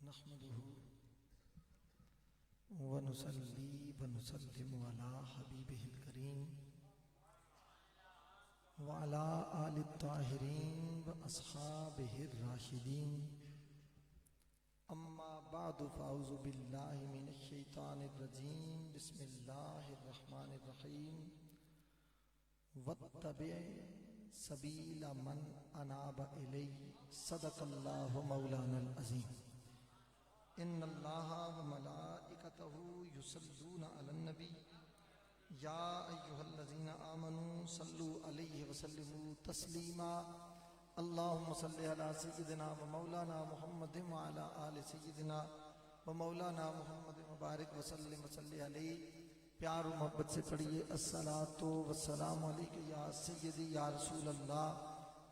نحمده ونصلي ونسلم على حبيبه الكريم وعلى آل الطاهرين وأصحابه الراشدين أما بعد فأعوذ بالله من الشيطان الرجيم بسم الله الرحمن الرحيم واتبع سبيل من أناب إلي صدق الله مولانا العظيم ان اللہ وملائکتہ یصلون علی النبی یا ایہا الذین آمنوا صلوا علیہ وسلموا تسلیما اللہم صلی علی سیدنا و مولانا محمد وعلی آل سیدنا و مولانا محمد مبارک وسلم وصلی علیہ. پیار و محبت سے پڑھیے الصلاۃ والسلام علیک یا سیدی یا رسول اللہ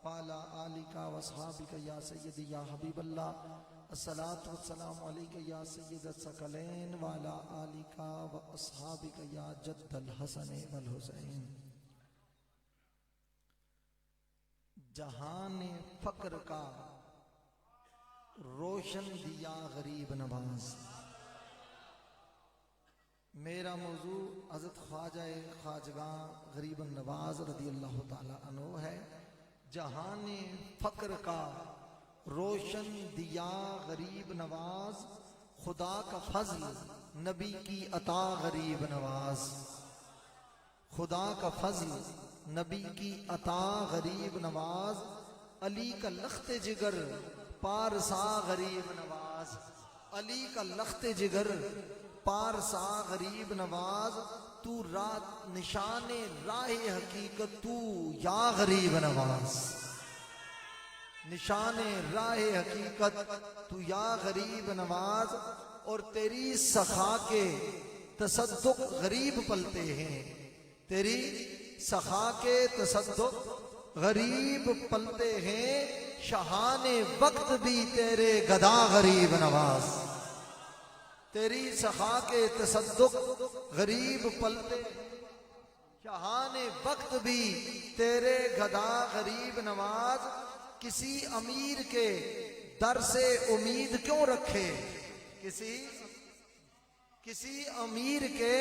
وعلی آلک و اصحابک یا سیدی یا حبیب اللہ. الصلاۃ والسلام علیک یا سید الثقلین وعلی آلک و اصحابک یا جد الحسن والحسین. جہان فقر کا روشن دیا غریب نواز. میرا موضوع حضرت خواجہ خواجگاں غریب نواز رضی اللہ تعالی عنہ ہے. جہان فقر کا روشن دیا غریب نواز، خدا کا فضل نبی کی عطا غریب نواز. خدا کا فضل نبی کی عطا غریب نواز، علی کا لخت جگر پارسا غریب نواز. علی کا لخت جگر پارسا غریب نواز، تو رات نشان راہ حقیقت تو یا غریب نواز. نشان راہ حقیقت تو یا غریب نواز. اور تیری سخا کے تصدق غریب پلتے ہیں، تیری سخا کے تصدق غریب پلتے ہیں. شہان وقت بھی تیرے گدا غریب نواز. تیری سخا کے تصدق غریب پلتے ہیں، شہان وقت بھی تیرے گدا غریب نواز. کسی امیر کے در سے امید کیوں رکھے، کسی امیر کے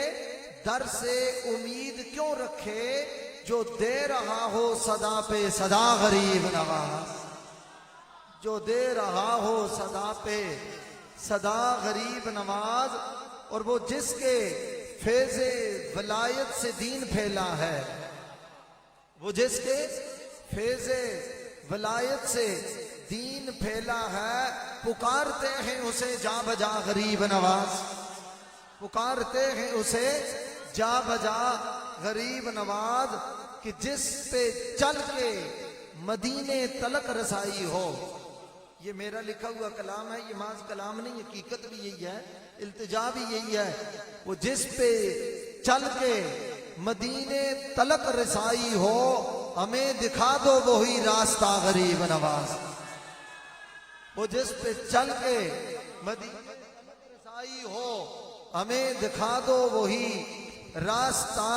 در سے امید کیوں رکھے، جو دے رہا ہو صدا پہ صدا غریب نواز. جو دے رہا ہو صدا پہ صدا غریب نواز. اور وہ جس کے فیض ولایت سے دین پھیلا ہے، وہ جس کے فیض ولایت سے دین پھیلا ہے، پکارتے ہیں اسے جا بجا غریب نواز. پکارتے ہیں اسے جا بجا غریب نواز. کہ جس پہ چل کے مدینے تلک رسائی ہو. یہ میرا لکھا ہوا کلام ہے، یہ محض کلام نہیں، حقیقت بھی یہی ہے، التجا بھی یہی ہے. وہ جس پہ چل کے مدینے تلک رسائی ہو، ہمیں دکھا دو وہی راستہ غریب نواز. وہ جس پہ چل کے مدینے تلک رسائی ہو، ہمیں دکھا دو وہی راستہ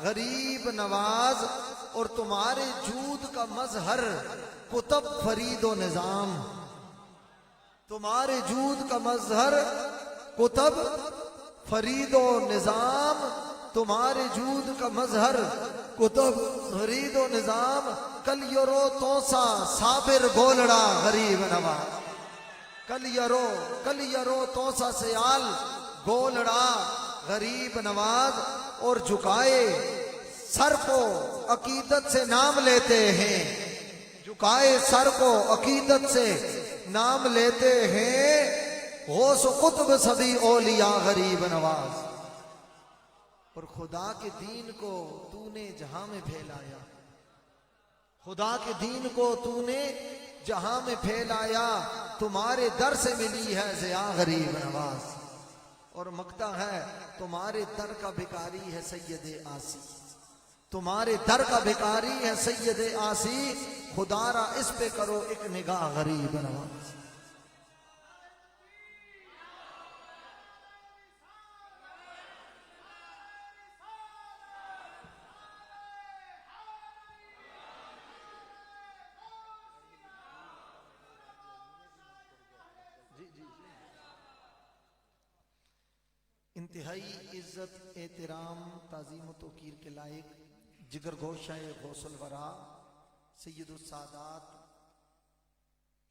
غریب نواز. اور تمہارے جود کا مظہر کتب فرید و نظام. تمہارے جود کا مظہر کتب فرید و نظام. تمہارے جود کا مظہر کتب فرید و نظام. کل یرو توسا صابر گولڑا غریب نواز. کل یرو توسا سیال گولڑا غریب نواز. اور جھکائے سر کو عقیدت سے نام لیتے ہیں، جھکائے سر کو عقیدت سے نام لیتے ہیں. غوث و قطب سبھی اولیاء غریب نواز. اور خدا کے دین کو تو نے جہاں میں پھیلایا، خدا کے دین کو تو نے جہاں میں پھیلایا. تمہارے در سے ملی ہے ضیا غریب نواز. اور مقتا ہے تمہارے در کا بھکاری ہے سید آسی. تمہارے در کا بھکاری ہے سید آسی. خدا را اس پہ کرو ایک نگاہ غریب نواز. جی انتہائی عزت احترام تعظیم و توقیر کے لائق جگر گوشہ غوث الورا سید السادات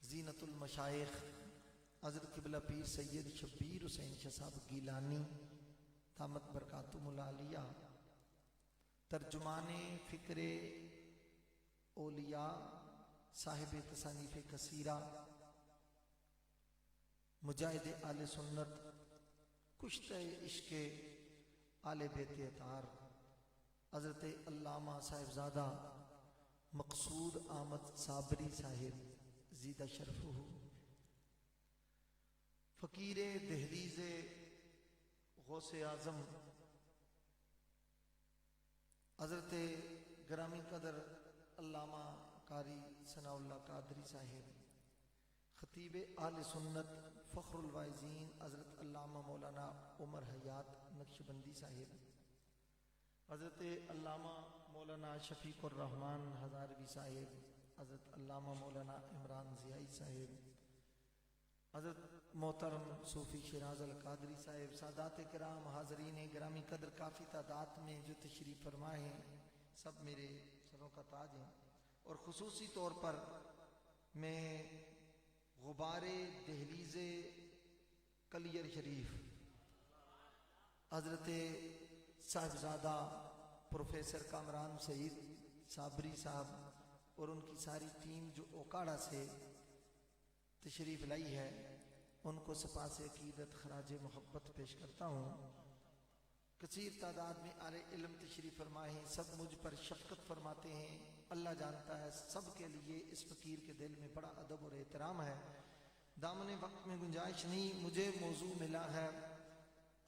زینت المشائخ حضرت قبلہ پیر سید شبیر حسین شاہ صاحب گیلانی دامت برکاتہم العالیہ ترجمان فکر اولیاء صاحب تصانیف کثیرہ مجاہد آل سنت کشتہ عشق آل بیت اطہار حضرت علامہ صاحبزادہ مقصود احمد صابری صاحب زیدہ شرفہ فقیر دہلیز غوث اعظم حضرت گرامی قدر علامہ قاری ثناء اللہ قادری صاحب خطیب آل سنت فخر الواعظین حضرت علامہ مولانا عمر حیات نقشبندی صاحب حضرت علامہ مولانا شفیق الرحمن ہزاروی صاحب حضرت علامہ مولانا عمران ضیائی صاحب حضرت محترم صوفی شیراز القادری صاحب سادات کرام حاضرین گرامی قدر کافی تعداد میں جو تشریف فرمائے ہیں سب میرے سروں کا تاج ہیں اور خصوصی طور پر میں غبار دہلیز کلیر شریف حضرت صاحبزادہ پروفیسر کامران سعید صابری صاحب اور ان کی ساری ٹیم جو اوکاڑا سے تشریف لائی ہے ان کو سپاس عقیدت خراج محبت پیش کرتا ہوں۔ کثیر تعداد میں اہل علم تشریف فرمائے ہیں، سب مجھ پر شفقت فرماتے ہیں، اللہ جانتا ہے سب کے لیے اس فقیر کے دل میں بڑا ادب اور احترام ہے۔ دامن وقت میں گنجائش نہیں، مجھے موضوع ملا ہے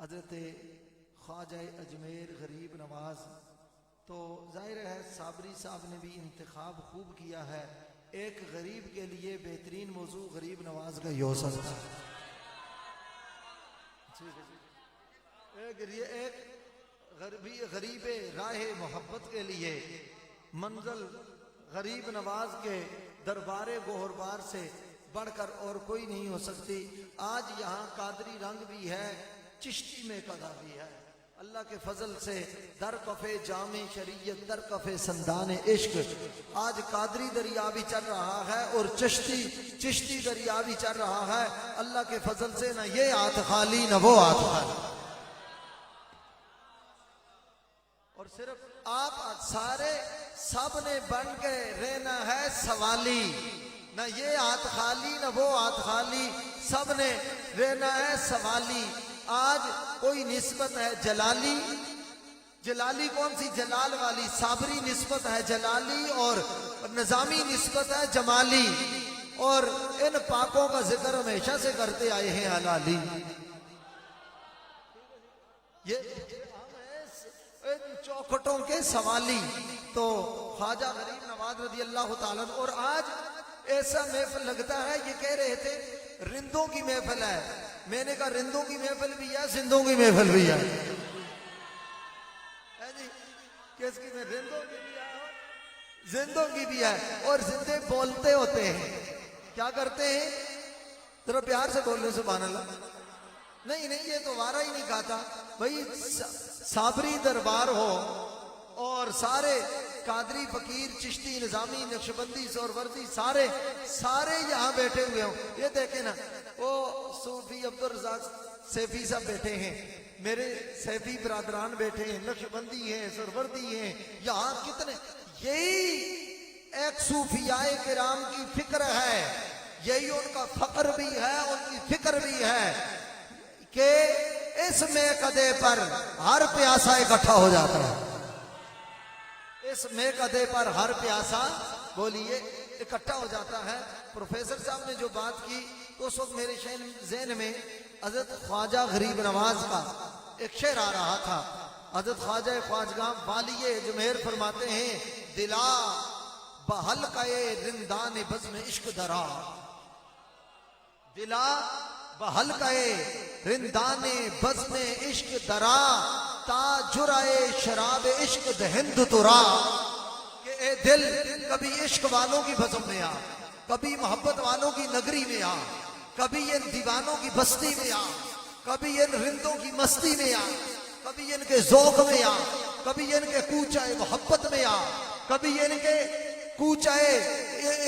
حضرت خواجہ اجمیر غریب نواز، تو ظاہر ہے صابری صاحب نے بھی انتخاب خوب کیا ہے، ایک غریب کے لیے بہترین موضوع غریب نواز کا ہی ہو سکتا ہے۔ ایک غریب راہ محبت کے لیے منزل غریب نواز کے دربار گوہربار سے بڑھ کر اور کوئی نہیں ہو سکتی۔ آج یہاں قادری رنگ بھی ہے، چشتی میں قضا بھی ہے، اللہ کے فضل سے در کفے جامع شریعت در کفے سندان عشق آج قادری دریا بھی چل رہا ہے اور چشتی دریا بھی چل رہا ہے، اللہ کے فضل سے نہ یہ ہاتھ خالی نہ وہ ہاتھ خالی، اور صرف آپ سارے سب نے بن کے رہنا ہے سوالی، نہ یہ ہاتھ خالی نہ وہ ہاتھ خالی، سب نے رہنا ہے سوالی۔ آج کوئی نسبت ہے جلالی کون سی؟ جلال والی۔ صابری نسبت ہے جلالی اور نظامی نسبت ہے جمالی، اور ان پاکوں کا ذکر ہمیشہ سے کرتے آئے ہیں حلالی۔ یہ چوکھٹوں کے سوالی تو خواجہ غریب نواز رضی اللہ تعالیٰ، اور آج ایسا محفل لگتا ہے، یہ کہہ رہے تھے رندوں کی محفل ہے، میں نے کہا رندوں کی محفل بھی ہے، زندوں کی محفل بھی ہے، کس کی میں رندوں کی بھی ہے اور زندوں کی بھی ہے، اور زندے بولتے ہوتے ہیں، کیا کرتے ہیں؟ ذرا پیار سے بولنے سبحان اللہ۔ نہیں یہ تو وارہ ہی نہیں کہتا بھائی، صابری دربار ہو اور سارے قادری فقیر چشتی نظامی نقشبندی سہروردی سارے یہاں بیٹھے ہوئے ہوں۔ یہ دیکھیں نا، وہ صوفی عبدالرزاق سیفی صاحب بیٹھے ہیں، میرے سیفی برادران بیٹھے ہیں، نقشبندی ہیں، سہروردی ہیں، یہاں کتنے، یہی ایک صوفیاء کرام کی فکر ہے، یہی ان کا فقر بھی ہے، ان کی فکر بھی ہے کہ اس میکدے پر ہر پیاسا اکٹھا ہو جاتا ہے، اس میکدے پر ہر پیاسا بولیے اکٹھا ہو جاتا ہے۔ پروفیسر صاحب نے جو بات کی تو اس وقت میرے ذہن میں حضرت خواجہ غریب نواز کا ایک شعر آ رہا تھا۔ حضرت خواجہ خواجگاں والی اجمیر فرماتے ہیں، دلا بحلقۂ رندان بزم عشق درا، دلا بحلقۂ رندان بزم عشق درا، تا جرعے شراب عشق دہند ترا، کہ اے دل کبھی عشق والوں کی بزم میں آ، کبھی محبت والوں کی نگری میں آ، کبھی ان دیوانوں کی بستی میں آ، کبھی ان رندوں کی مستی میں آ، کبھی ان کے ذوق میں آ، کبھی ان کے کوچہ محبت میں آ، کبھی ان کے کوچہ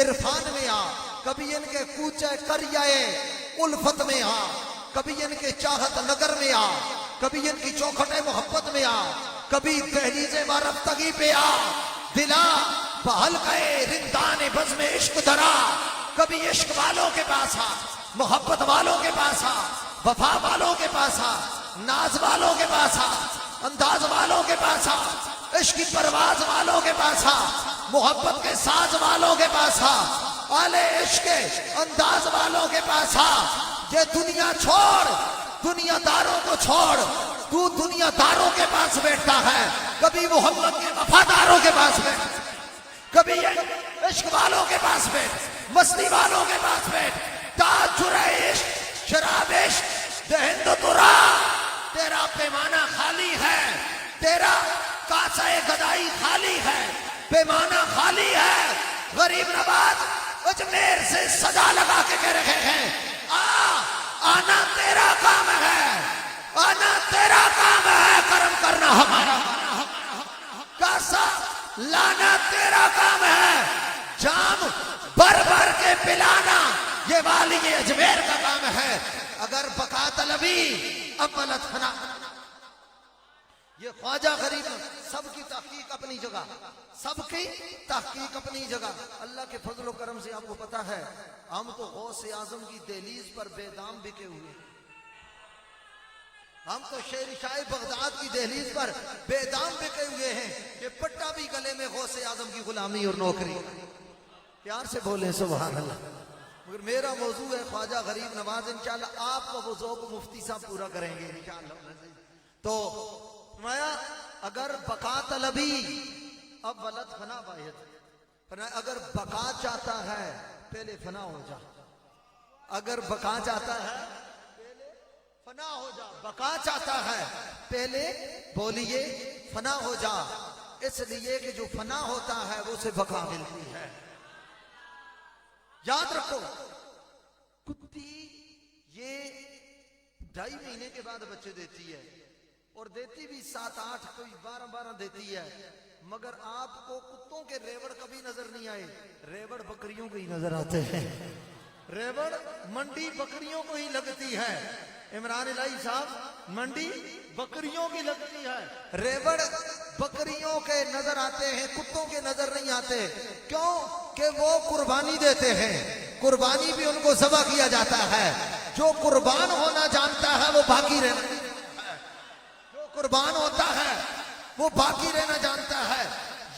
عرفان میں آ، کبھی ان کے کوچہ کریائے الفت میں آ، کبھی ان کے چاہت نگر میں آ، کبھی ان کی چوکھٹ محبت میں آ، کبھی دہلیز وارفتگی پہ آ، دلا بحلقہ رندان بزم عشق درا، کبھی عشق والوں کے پاس آ، محبت والوں کے پاس آ، وفا والوں کے پاس آ، ناز والوں کے پاس آ، انداز والوں کے پاس آ، عشق کی پرواز والوں کے پاس آ، محبت کے ساز والوں کے پاس آ، آل عشق انداز والوں کے پاس آ۔ یہ دنیا چھوڑ، دنیا داروں کو چھوڑ، تو دنیا داروں کے پاس بیٹھتا ہے، کبھی محمد کے وفاداروں کے پاس بیٹھ، کبھی عشق والوں کے پاس بیٹھ، مستی والوں کے پاس بیٹھ۔ تاج عشق شراب عشق دہند ترا، تیرا پیمانہ خالی ہے، تیرا کاسہ گدائی خالی ہے، پیمانہ خالی ہے۔ غریب نواز اجمیر سے صدا لگا کے کہہ رہے ہیں آنا تیرا کام ہے، آنا تیرا کام ہے، کرم کرنا ہمارا، کاسا لانا تیرا کام ہے، جام بھر بھر کے پلانا یہ والی اجمیر کا کام ہے۔ اگر بقا طلبی اولت فنا، یہ خواجہ غریب سب کی تحقیق اپنی جگہ، سب کی تحقیق اپنی جگہ۔ اللہ کے فضل و کرم سے آپ کو پتا ہے ہم تو غوث اعظم کی دہلیز پر بے دام بکے ہوئے، ہم تو شیر شاہ بغداد کی دہلیز پر بے دام بکے ہوئے ہیں، یہ پٹا بھی گلے میں غوث اعظم کی غلامی اور نوکری۔ پیار سے بولیں سبحان اللہ۔ مگر میرا موضوع ہے خواجہ غریب نواز، انشاءاللہ آپ کا وہ ذوق مفتی صاحب پورا کریں گے انشاءاللہ۔ تو فرمایا اگر بقا طلبی اب ولد فنا واحد، فرمایا اگر بقا چاہتا ہے پہلے فنا ہو جا، اگر بقا چاہتا ہے پہلے فنا ہو جا، بقا چاہتا ہے پہلے بولیے فنا ہو جا، اس لیے کہ جو فنا ہوتا ہے وہ سے بقا ملتی ہے۔ یاد رکھو کتی یہ 2.5 مہینے کے بعد بچے دیتی ہے، اور دیتی بھی 7-8 کوئی 12 دیتی ہے، مگر آپ کو کتوں کے ریوڑ کبھی نظر نہیں آئے، ریوڑ بکریوں کو ہی نظر آتے ہیں، ریوڑ منڈی بکریوں کو ہی لگتی ہے۔ عمران الہی صاحب منڈی بکریوں کی لگتی ہے، ریوڑ بکریوں کے نظر آتے ہیں، کتوں کے نظر نہیں آتے۔ کیوں کہ وہ قربانی دیتے ہیں، قربانی بھی ان کو ذبح کیا جاتا ہے۔ جو قربان ہونا جانتا ہے وہ باقی رہنا، جو قربان ہوتا ہے وہ باقی رہنا جانتا ہے۔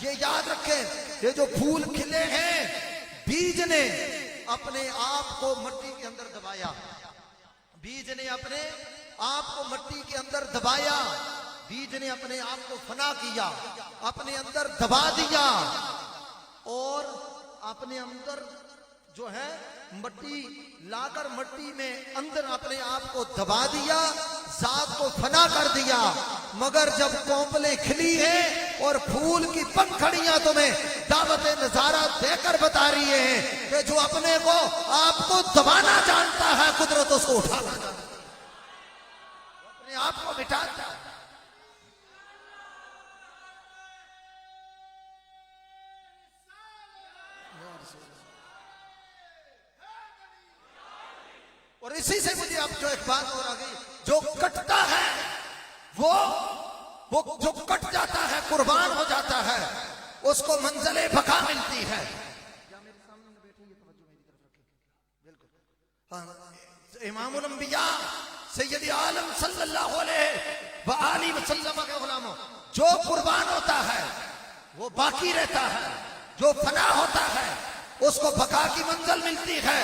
یہ یاد رکھیں، یہ جو پھول کھلے ہیں بیج نے اپنے آپ کو مٹی کے اندر دبایا، بیج نے اپنے آپ کو مٹی کے اندر دبایا، بیج نے اپنے آپ کو فنا کیا، اپنے اندر دبا دیا، اور اپنے اندر جو ہے مٹی لا کر مٹی میں اندر اپنے آپ کو دبا دیا، ذات کو فنا کر دیا۔ مگر جب کونپلیں کھلی ہیں اور پھول کی پنکھڑیاں تمہیں دعوت نظارہ دے کر بتا رہی ہیں کہ جو اپنے کو آپ کو دبانا جانتا ہے قدرت اس کو اٹھانا جانتا ہے، اپنے آپ کو مٹاتا ہے۔ اور اسی سے مجھے اب جو ایک بات اور آ گئی، جو کٹتا ہے وہ جو کٹ جاتا ہے قربان ہو جاتا ہے اس کو منزل بقا ملتی ہے۔ امام الانبیاء سید عالم صلی اللہ علیہ وآلہ وسلم کے غلاموں، جو قربان ہوتا ہے وہ باقی رہتا ہے، جو فنا ہوتا ہے اس کو بقا کی منزل ملتی ہے۔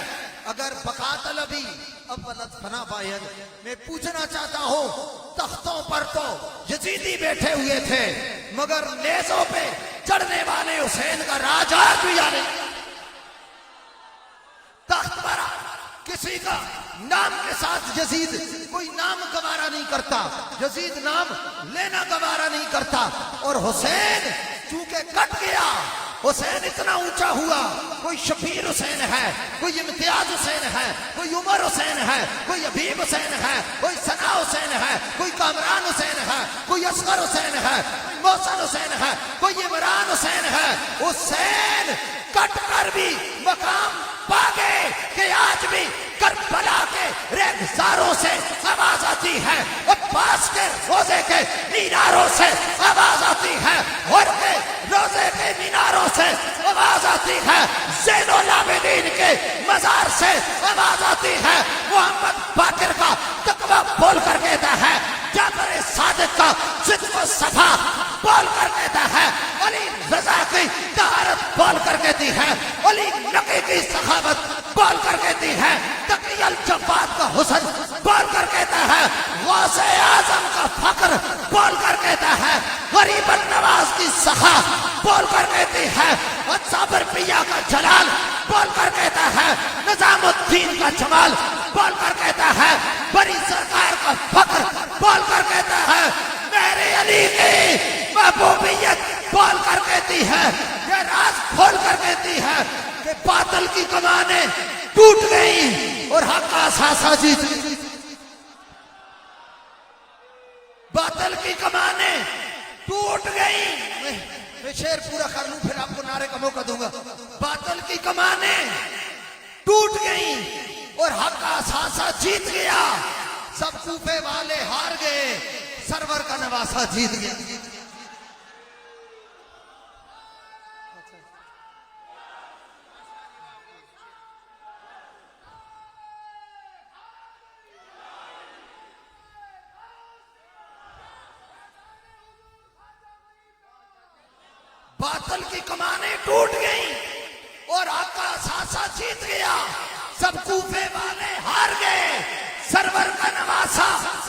اگر بقا طلبی اولت فنا باید، میں پوچھنا چاہتا ہوں تختوں پر تو یزیدی بیٹھے ہوئے تھے، مگر نیزوں پہ چڑھنے والے حسین کا راج آج بھی آنے، تخت پر کسی کا نام کے ساتھ یزید کوئی نام گوارا نہیں کرتا، یزید نام لینا گوارا نہیں کرتا، اور حسین چونکہ کٹ گیا حسین اتنا اونچا ہوا، کوئی شبیر حسین ہے، کوئی امتیاز حسین ہے، کوئی عمر حسین ہے، کوئی حبیب حسین ہے، کوئی ثنا حسین ہے، کوئی کامران حسین ہے، کوئی اصغر حسین ہے، کوئی محسن حسین ہے، کوئی عمران حسین ہے۔ حسین کٹ کر بھی مقام پا گئے کہ آج بھی کربلا کے ریگزاروں سے آواز آتی ہے، عباس کے روزے کے میناروں سے آواز آتی ہے، اور کے روزے کے میناروں سے آواز آتی ہے، زین العابدین کے مزار سے آواز آتی ہے، محمد باقر کا تقوی بول کر کہتا ہے، جعفر صادق کا صدق و صفا بول کر کہتا ہے، علی رضا کی طہارت بول کر کہتی ہے، علی نقی کی سخاوت بول کر کہتی ہے، تقی الجواد کا حسن بول کر کہتا ہے، غوث اعظم کا فقر بول کر کہتا ہے، غریب النواز کی سخا بول کر کہتی ہے، صابر پیا کا جلال بول کر کہتا ہے، نظام الدین کا جمال بول کر کہتا ہے، بڑی سرکار کا فقر بول کر کہتا ہے، میرے علی کی محبوبیت بول کر کہتی ہے، یہ راز کھول کر کہتی ہے کہ باطل کی کمانیں ٹوٹ گئی اور حق کا اثاثہ جیت گئی۔ باطل کی کمانیں ٹوٹ گئی، میں شعر پورا کر لوں پھر آپ کو نعرے کا موقع دوں گا۔ باطل کی کمانیں ٹوٹ گئیں اور حق کا اثاثہ جیت گیا، سب کوفے والے ہار گئے، سرور کا نواسہ جیت گیا۔ باطل کی کمانیں ٹوٹ گئیں اور حق کا اثاثہ جیت گیا، سب کوفے والے ہار گئے، سرور کا نواسہ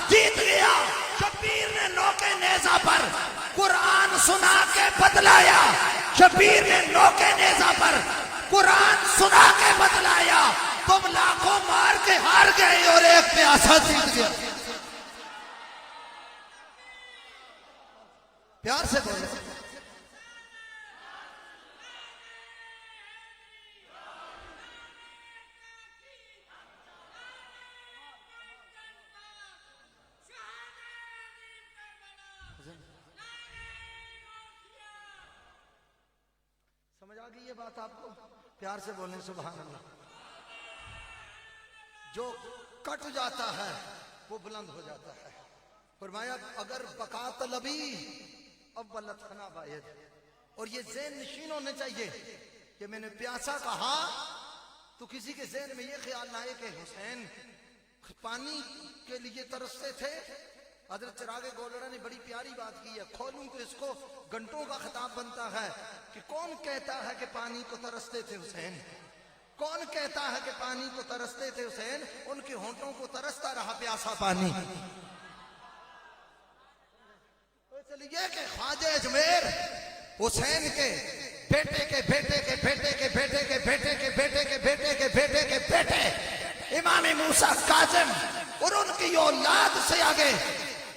جیت گیا۔ شبیر نے نوکے نیزہ پر قرآن سنا کے بدلایا، شبیر نے نوکے نیزہ پر قرآن سنا کے بدلایا، تم لاکھوں مار کے ہار گئے اور ایک پیاسا جیت گیا۔ پیار سے بولے، سمجھ آ گئی یہ بات آپ کو؟ پیار سے بولیں سبحان اللہ۔ جو کٹ جاتا ہے وہ بلند ہو جاتا ہے۔ فرمایا اگر بقا طلبی اولت خنا باید، اور یہ ذہن نشین ہونے چاہیے کہ میں نے پیاسا کہا تو کسی کے ذہن میں یہ خیال نہ آئے کہ حسین پانی کے لیے ترستے تھے۔ حضرت چراغ گولڑا نے بڑی پیاری بات کی ہے، کھولوں تو اس کو گھنٹوں کا خطاب بنتا ہے کہ کون کہتا ہے کہ پانی کو ترستے تھے حسین، کون کہتا ہے کہ پانی کو ترستے تھے حسین، ان کے ہونٹوں کو ترستا رہا پیاسا پانی۔ اس لیے کہ خواجہ اجمیر حسین کے بیٹے کے بیٹے کے بیٹے کے بیٹے کے بیٹے کے بیٹے کے بیٹے کے بیٹے کے بیٹے امام موسیٰ کاظم اور ان کی اولاد سے آگے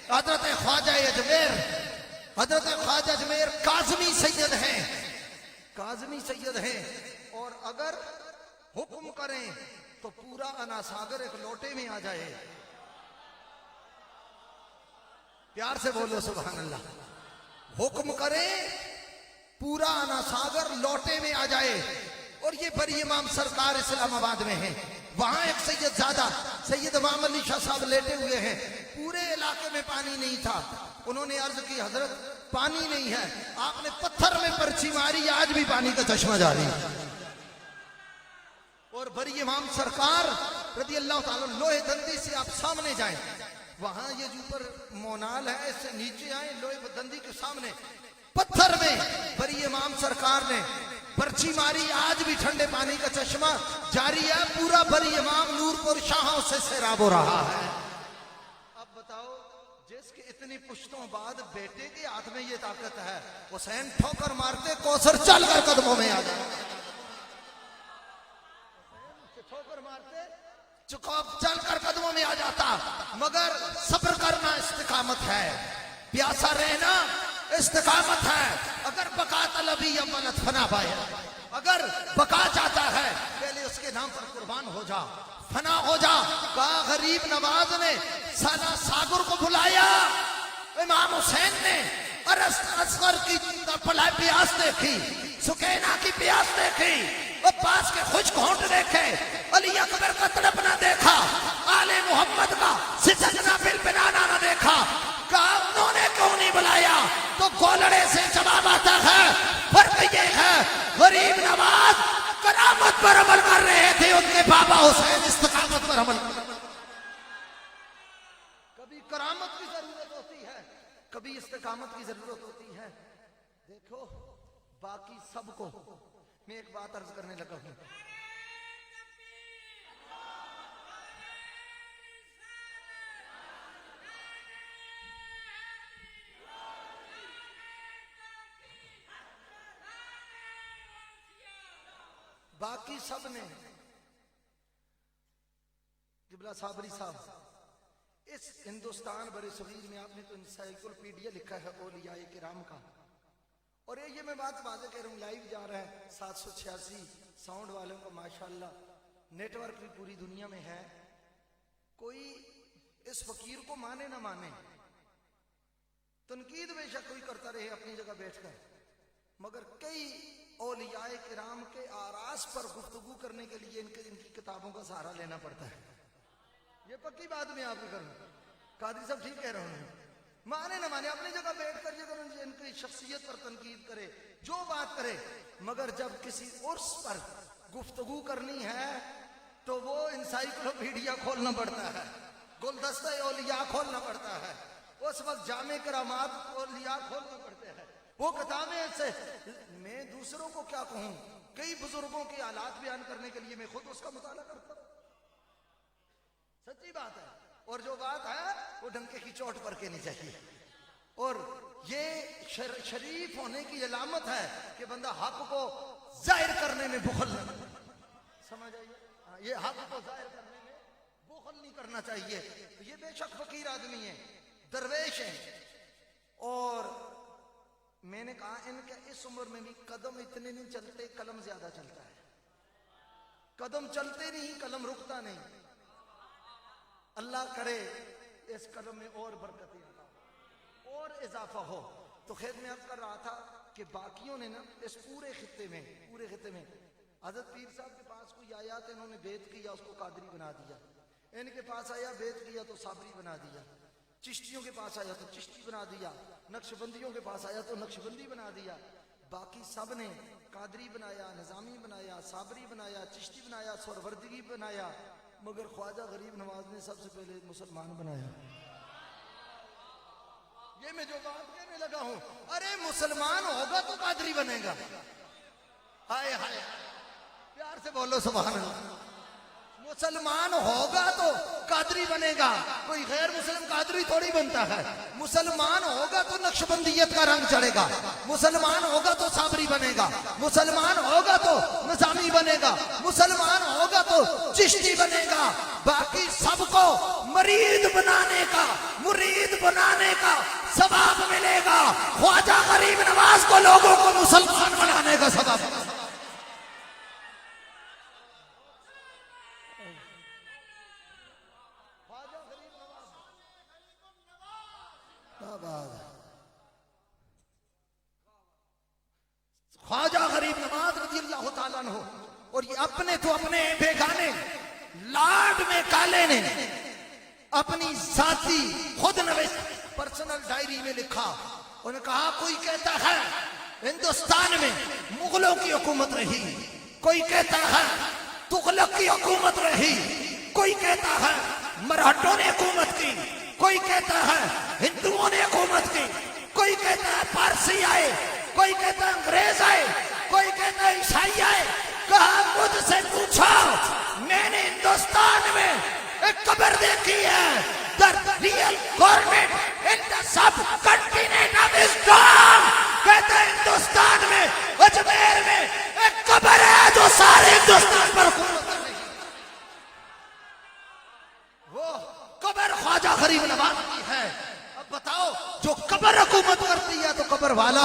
حضرت خواجہ اجمیر، حضرت خواجہ اجمیر کاظمی سید ہیں، کاظمی سید ہیں، اور اگر حکم کریں تو پورا انا ساگر ایک لوٹے میں آ جائے۔ پیار سے بولو سبحان اللہ۔ حکم کریں پورا انا ساگر لوٹے میں آ جائے، اور یہ بڑی امام سرکار اسلام آباد میں ہیں، وہاں ایک سید زادہ سید امام علی شاہ صاحب لیٹے ہوئے ہیں، پورے علاقے میں پانی نہیں تھا، انہوں نے عرض کی حضرت پانی نہیں ہے، آپ نے پتھر میں پرچی ماری، آج بھی پانی کا چشمہ جاری ہے۔ اور بڑی امام سرکار رضی اللہ تعالیٰ لوہے دندی سے آپ سامنے جائیں، وہاں یہ جو پر مونال ہے اس سے نیچے آئیں، لوہے دندی کے سامنے پتھر میں بڑی امام سرکار نے پرچی ماری، آج بھی ٹھنڈے پانی کا چشمہ جاری ہے، پورا بڑی امام نور پور شاہوں سے سیراب ہو رہا ہے۔ اب بتاؤ جس کے اتنی پشتوں بعد بیٹے کے ہاتھ میں یہ طاقت ہے، حسین ٹھوکر مارتے کوثر چل کر قدموں میں آ جائے، ٹھوکر مارتے چکوب چل کر قدموں میں آ جاتا، مگر صبر کرنا استقامت ہے، پیاسا رہنا استقامت ہے. اگر بقا طلبی یا ملت فنا پائے, اگر بقا چاہتا ہے پہلے اس کے نام پر قربان ہو جا, فنا ہو جا. کہا غریب نواز نے سالہ ساگر کو بلایا, امام حسین نے اصغر کی پیاس دیکھی, سکینہ کی پیاس دیکھی, عباس کے خوش گھونٹ دیکھے, علی اکبر کا تڑپنا دیکھا, آل محمد کا سجدنا فل بنانا نہ دیکھا. کہا انہوں نے کیوں نہیں بلایا؟ تو گولڑے سے جواب آتا ہے, فرق یہ ہے غریب نواز کرامت پر عمل کر رہے تھے, ان کے بابا حسین استقامت پر عمل کر رہے تھے. کبھی کرامت کی ضرورت ہوتی ہے, کبھی استقامت کی ضرورت ہوتی ہے. دیکھو باقی سب کو میں ایک بات عرض کرنے لگا ہوں. باقی سب نے, قبلہ صابری صاحب, اس ہندوستان برے صغیر میں آپ نے تو انسائیکلوپیڈیا لکھا ہے اولیاء کرام کا, اور یہ میں بات واضح کہہ رہا ہوں, لائیو جا رہا ہے 786 ساؤنڈ والوں کو ماشاءاللہ نیٹ ورک بھی پوری دنیا میں ہے. کوئی اس فقیر کو مانے نہ مانے, تنقید بے شک کوئی کرتا رہے اپنی جگہ بیٹھ کر, مگر کئی اولیاء کرام کے آراز پر گفتگو کرنے کے لیے ان کی کتابوں کا سہارا لینا پڑتا ہے. یہ پکی بات میں آپ کو کروں, قادری صاحب ٹھیک کہہ رہا ہوں, مانے نہ مانے اپنی جگہ بیٹھ کر یہ ان کی شخصیت پر تنقید کرے, جو بات کرے, مگر جب کسی عرس پر گفتگو کرنی ہے تو وہ انسائیکلوپیڈیا کھولنا پڑتا ہے, گلدستہ اولیاء کھولنا پڑتا ہے, اس وقت جامع کرامات اولیاء کھولنا پڑتے ہیں. وہ کتابیں سے میں دوسروں کو کیا کہوں, کئی بزرگوں کے حالات بیان کرنے کے لیے میں خود اس کا مطالعہ کرتا ہوں. سچی بات ہے, اور جو بات ہے وہ ڈنکے کی چوٹ پر کہنی چاہیے. اور یہ شریف ہونے کی علامت ہے کہ بندہ حق کو ظاہر کرنے میں بخل نہ کرے. سمجھ آئیے, یہ حق کو ظاہر کرنے میں بخل نہیں کرنا چاہیے. تو یہ بے شک فقیر آدمی ہے, درویش ہیں, اور میں نے کہا ان کے اس عمر میں بھی قدم اتنے نہیں چلتے, قلم زیادہ چلتا ہے. قدم چلتے نہیں, قلم رکتا نہیں. اللہ کرے اس قلم میں اور برکتیں اور اضافہ ہو. تو خیر میں اب کر رہا تھا کہ باقیوں نے نا اس پورے خطے میں حضرت پیر صاحب کے پاس کوئی آیا تو انہوں نے بیعت کیا, اس کو قادری بنا دیا. ان کے پاس آیا بیعت کیا تو صابری بنا دیا. چشتیوں کے پاس آیا تو چشتی بنا دیا. نقشبندیوں کے پاس آیا تو نقشبندی بنا دیا. باقی سب نے قادری بنایا, نظامی بنایا, صابری بنایا, چشتی بنایا, سہروردگی بنایا, مگر خواجہ غریب نواز نے سب سے پہلے مسلمان بنایا. یہ میں جو بات کہنے لگا ہوں, ارے مسلمان ہوگا تو قادری بنے گا. ہائے ہائے, پیار سے بولو سبحان اللہ. مسلمان ہوگا تو قادری بنے گا, کوئی غیر مسلم قادری تھوڑی بنتا ہے. مسلمان ہوگا تو نقشبندیت کا رنگ چڑھے گا, مسلمان ہوگا تو صابری بنے گا, مسلمان ہوگا تو نظامی بنے گا, مسلمان ہوگا تو چشتی بنے گا. باقی سب کو مرید بنانے کا, مرید بنانے کا ثواب ملے گا. خواجہ غریب نواز کو لوگوں کو مسلمان بنانے کا ثواب ملے گا. خواجہ غریب نواز رضی اللہ تعالیٰ عنہ, اور یہ اپنے تو اپنے بیگانے لاڈ میں کالے نے اپنی ذاتی خود نویس پرسنل ڈائری میں لکھا. انہوں نے کہا کوئی کہتا ہے ہندوستان میں مغلوں کی حکومت رہی, کوئی کہتا ہے تغلق کی حکومت رہی, کوئی کہتا ہے مرہٹوں نے حکومت کی, کوئی کہتا ہے ہندوؤں نے حکومت کی, کوئی کہتا ہے پارسی آئے, کوئی کہتا ہے انگریز آئے, کوئی کہتا ہے عیسائی آئے. کہا مجھ سے پوچھا, میں نے ہندوستان میں ایک قبر دیکھی ہے, the real government in the subcontinent of Islam. کہتا ہے ہندوستان میں اجمیر میں ایک قبر ہے جو سارے ہندوستان پر حکومت کر رہی ہے. وہ قبر خواجہ غریب نواز کی ہے. اب بتاؤ, جو قبر حکومت کرتی ہے تو قبر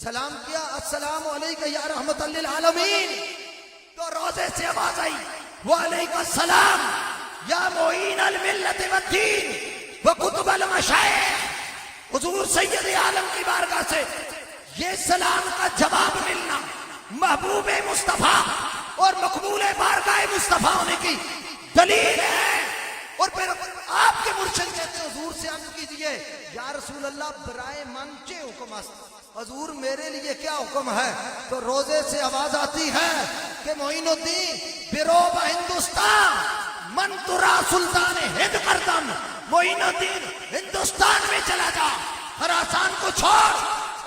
سلام کیا السلام علیکہ یا رحمت للعالمین، تو روزے سے آواز آئی وعلیکم السلام یا معین الملت والدین وکتب المشائخ۔ حضور سید عالم کی بارگاہ سے یہ سلام کا جواب ملنا محبوب مصطفیٰ اور مقبول بارگاہ مصطفیٰ ہونے کی دلیل ہے۔ اور پھر آپ کے مرشد کہتے ہیں حضور سے عرض کیجئے یا رسول اللہ برائے من چے حکم است، حضور میرے لیے کیا حکم ہے؟ تو روزے سے آواز آتی ہے کہ معین الدین بروب ہندوستان من ترا سلطان ہند کردم، معین الدین ہندوستان میں چلا جا، خراسان کو چھوڑ،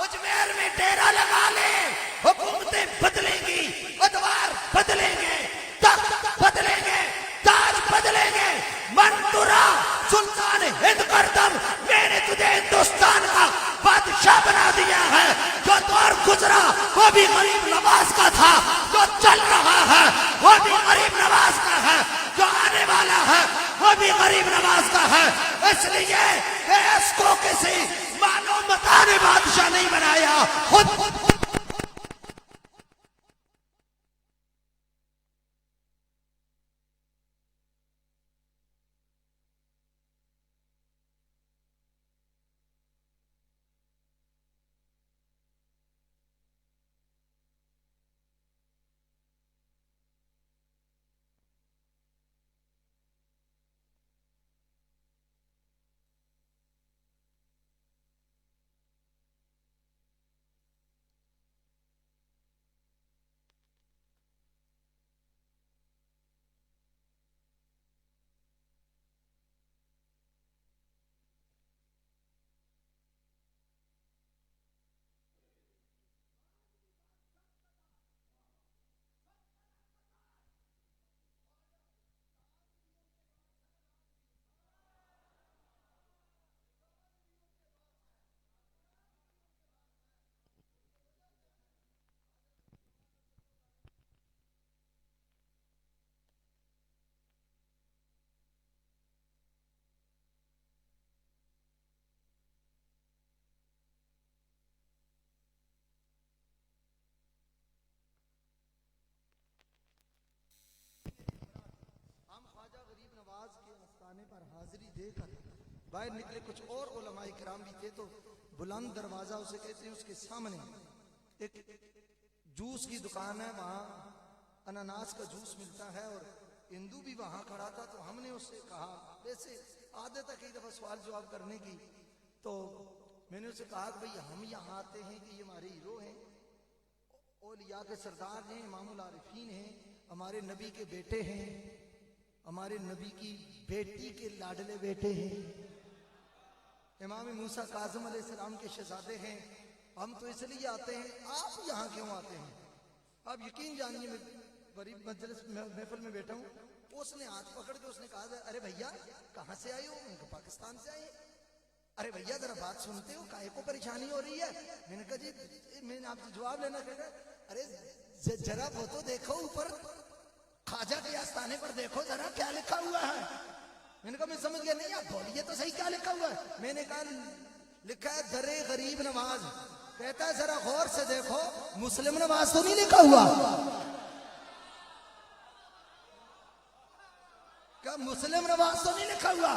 اجمیر میں ڈیرا لگا لے، حکومتیں بدلیں گی، ادوار بدلیں گے، تخت بدلیں گے، تاج بدلیں گے، من ترا سلطان ہند کردم، میں نے تجھے ہندوستان کا بادشاہ بنا دیا ہے۔ جو دور گزرا وہ بھی غریب نواز کا تھا، جو چل رہا ہے وہ بھی غریب نواز کا ہے، جو آنے والا ہے وہ بھی غریب نواز کا ہے۔ اس لیے کہ اس کو کسی مانو متا نے بادشاہ نہیں بنایا، خود پر حاضری دے کر باہر نکلے۔ کچھ اور علماء کرام بھی تھے، تو بلند دروازہ اسے کہتے ہیں، اس کے سامنے ایک جوس کی دکان ہے، وہاں اناناس کا جوس ملتا ہے، اور ہندو بھی وہاں کھڑا تھا۔ تو ہم نے اس سے کہا، ویسے عادت ہے کئی دفعہ سوال جواب کرنے کی، تو میں نے اسے کہا کہ بھئی ہم یہاں آتے ہیں کہ یہ ہمارے ہیرو ہیں، اولیاء کے سردار ہیں، امام العارفین ہیں، ہمارے نبی کے بیٹے ہیں، ہمارے نبی کی بیٹی کے لاڈلے بیٹے ہیں، امام موسیٰ کاظم علیہ السلام کے شہزادے ہیں، ہم تو اس لیے آتے ہیں، آپ یہاں کیوں آتے ہیں؟ آپ یقین جانیے، میں غریب مجلس محفل میں بیٹھا ہوں، اس نے ہاتھ پکڑ کے اس نے کہا، ارے بھیا کہاں سے آئے ہو؟ میں نے کہا پاکستان سے آئے۔ ارے بھیا ذرا بات سنتے ہو، کائے کو پریشانی ہو رہی ہے؟ میں نے کہا جی میں نے آپ سے جواب لینا کہا، ارے ذرا وہ تو دیکھو اوپر خواجہ کے آستانے پر دیکھو ذرا کیا لکھا ہوا ہے۔ میں نے کہا میں سمجھ گیا نہیں، آپ بولیے تو صحیح کیا لکھا ہوا ہے۔ میں نے کہا لکھا ہے در غریب نواز۔ کہتا ہے ذرا غور سے دیکھو، مسلم نواز تو نہیں لکھا ہوا؟ کیا مسلم نواز تو نہیں لکھا ہوا؟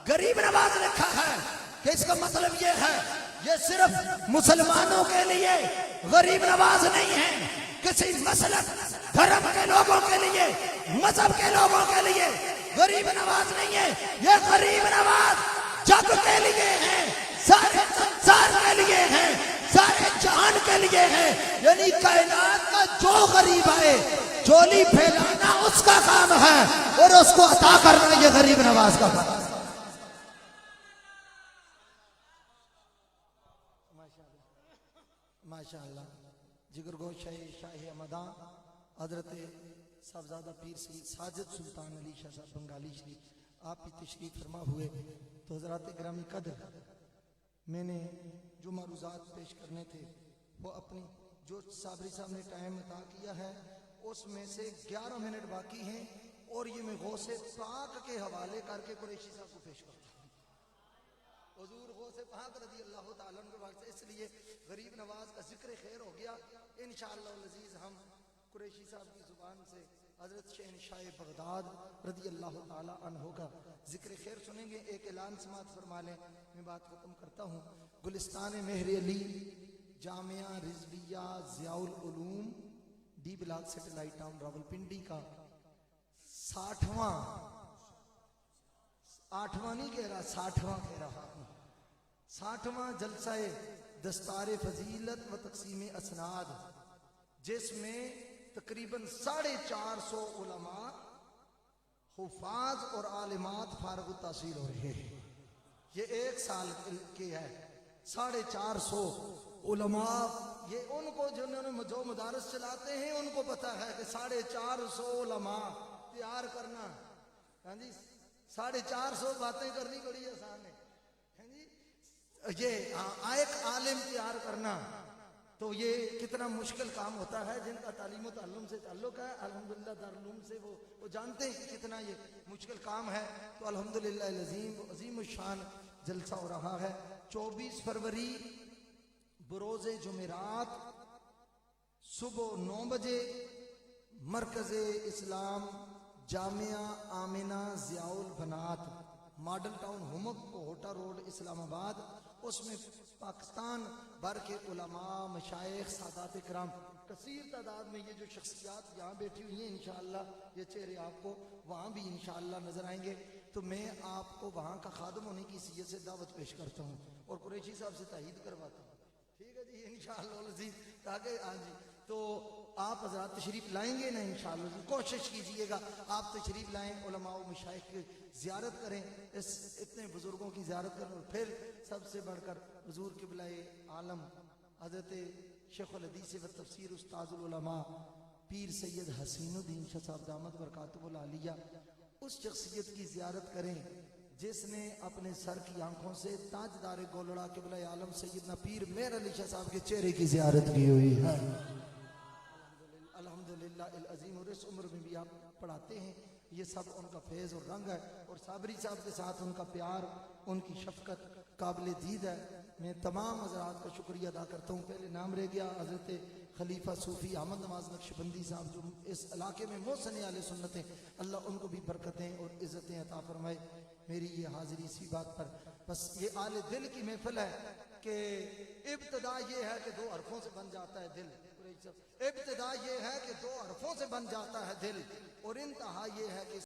غریب نواز لکھا ہے، کہ اس کا مطلب یہ ہے یہ صرف مسلمانوں کے لیے غریب نواز نہیں ہے، کسی مسلک دھرم کے لوگوں کے لیے، مذہب کے لوگوں کے لیے غریب نواز نہیں ہے، یہ غریب نواز جگ کے لیے ہے، سارے سنسار کے لیے ہے، سارے جہان کے لیے ہے۔ یعنی کائنات کا جو غریب ہے، جولی پھیلانا اس کا کام ہے، اور اس کو عطا کرنا یہ غریب نواز کا کام ہے۔ ماشاءاللہ جگر گوش شاہ ہمدان حضرت صاحبزادہ پیر سید ساجد سلطان علی شاہ صاحب بنگالی شریف آپ بھی تشریف فرما ہوئے۔ تو حضرات گرامی قدر، میں نے جو معروضات پیش کرنے تھے وہ اپنی جو صابری صاحب نے ٹائم عطا کیا ہے اس میں سے 11 منٹ باقی ہیں، اور یہ میں غوث پاک کے حوالے کر کے قریشی صاحب کو پیش کرتا ہوں۔ حضور غوث پاک رضی اللہ تعالیٰ عنہ کے وقت سے، اس لیے غریب نواز کا ذکر خیر ہو گیا. انشاءاللہ العزیز ہم قریشی صاحب کی زبان سے حضرت شہنشاہ بغداد رضی اللہ تعالیٰ عنہ کا ذکر خیر سنیں گے. ایک اعلان سماعت فرما لیں، میں بات ختم کرتا ہوں. Gulistan Mehr Ali Jamia Rizvia Zia ul-Uloom D block satellite town Rawalpindi کا 60واں نہیں کہہ رہا، 60واں کہہ رہا ہوں، 60واں جلسہ دستار فضیلت و تقسیم اسناد، جس میں تقریباً 450 علماء حفاظ اور عالمات فارغ التحصیل ہو رہے ہیں. یہ ایک سال کے ہے. 450 علماء، یہ ان کو جنہوں نے جو مدارس چلاتے ہیں ان کو پتا ہے کہ 450 علماء تیار کرنا، ہاں جی 450 باتیں کرنی بڑی آسان ہے. ہاں جی یہ ایک عالم تیار کرنا تو یہ کتنا مشکل کام ہوتا ہے. جن کا تعلیم و تعلم سے تعلق ہے الحمدللہ دارالعلوم سے وہ جانتے ہیں کہ کتنا یہ مشکل کام ہے. تو الحمدللہ العظیم عظیم الشان جلسہ ہو رہا ہے. 24 فروری بروز جمعرات صبح 9 بجے Markaz Islam Jamia Amna Zia ul-Banat model town Humak Kohata road Islamabad. اس میں پاکستان بھر کے علماء مشائخ سادات کرام کثیر تعداد میں، یہ جو شخصیات یہاں بیٹھی ہوئی ہیں انشاءاللہ یہ چہرے آپ کو وہاں بھی انشاءاللہ نظر آئیں گے. تو میں آپ کو وہاں کا خادم ہونے کی حیثیت سے دعوت پیش کرتا ہوں اور قریشی صاحب سے تائید کرواتا ہوں. ٹھیک ہے جی انشاءاللہ العزیز. تاکہ ہاں جی تو آپ حضرات تشریف لائیں گے نا انشاءاللہ. کوشش کیجئے گا آپ تشریف لائیں، علماء و مشائخ کی زیارت کریں، اس اتنے بزرگوں کی زیارت کریں. اور پھر سب سے بڑھ کر حضور قبلہ عالم حضرت شیخ الحدیث و تفسیر استاذ العلماء پیر سید حسین الدین شاہ صاحب دامت برکاتہ العالیہ، اس شخصیت کی زیارت کریں جس نے اپنے سر کی آنکھوں سے تاجدار گولڑا قبلہ عالم سیدنا پیر مہر علی شاہ صاحب کے چہرے کی زیارت کی ہوئی ہے. الحمدللہ العظیم. اور اس عمر میں بھی آپ پڑھاتے ہیں، یہ سب ان کا فیض اور رنگ ہے. اور صابری صاحب کے ساتھ ان کا پیار، ان کی شفقت قابل دید ہے. میں تمام حضرات کا شکریہ ادا کرتا ہوں. پہلے نام رہ گیا حضرت خلیفہ صوفی احمد نواز نقشبندی صاحب جو اس علاقے میں محسن اہل سنت ہیں، اللہ ان کو بھی برکتیں اور عزتیں عطا فرمائے. میری یہ حاضری اسی بات پر، بس یہ آل دل کی محفل ہے کہ ابتدا یہ ہے کہ 2 حرفوں سے بن جاتا ہے دل. ابتدا یہ ہے کہ 2 حرفوں سے بن جاتا ہے دل، اور انتہا یہ ہے کہ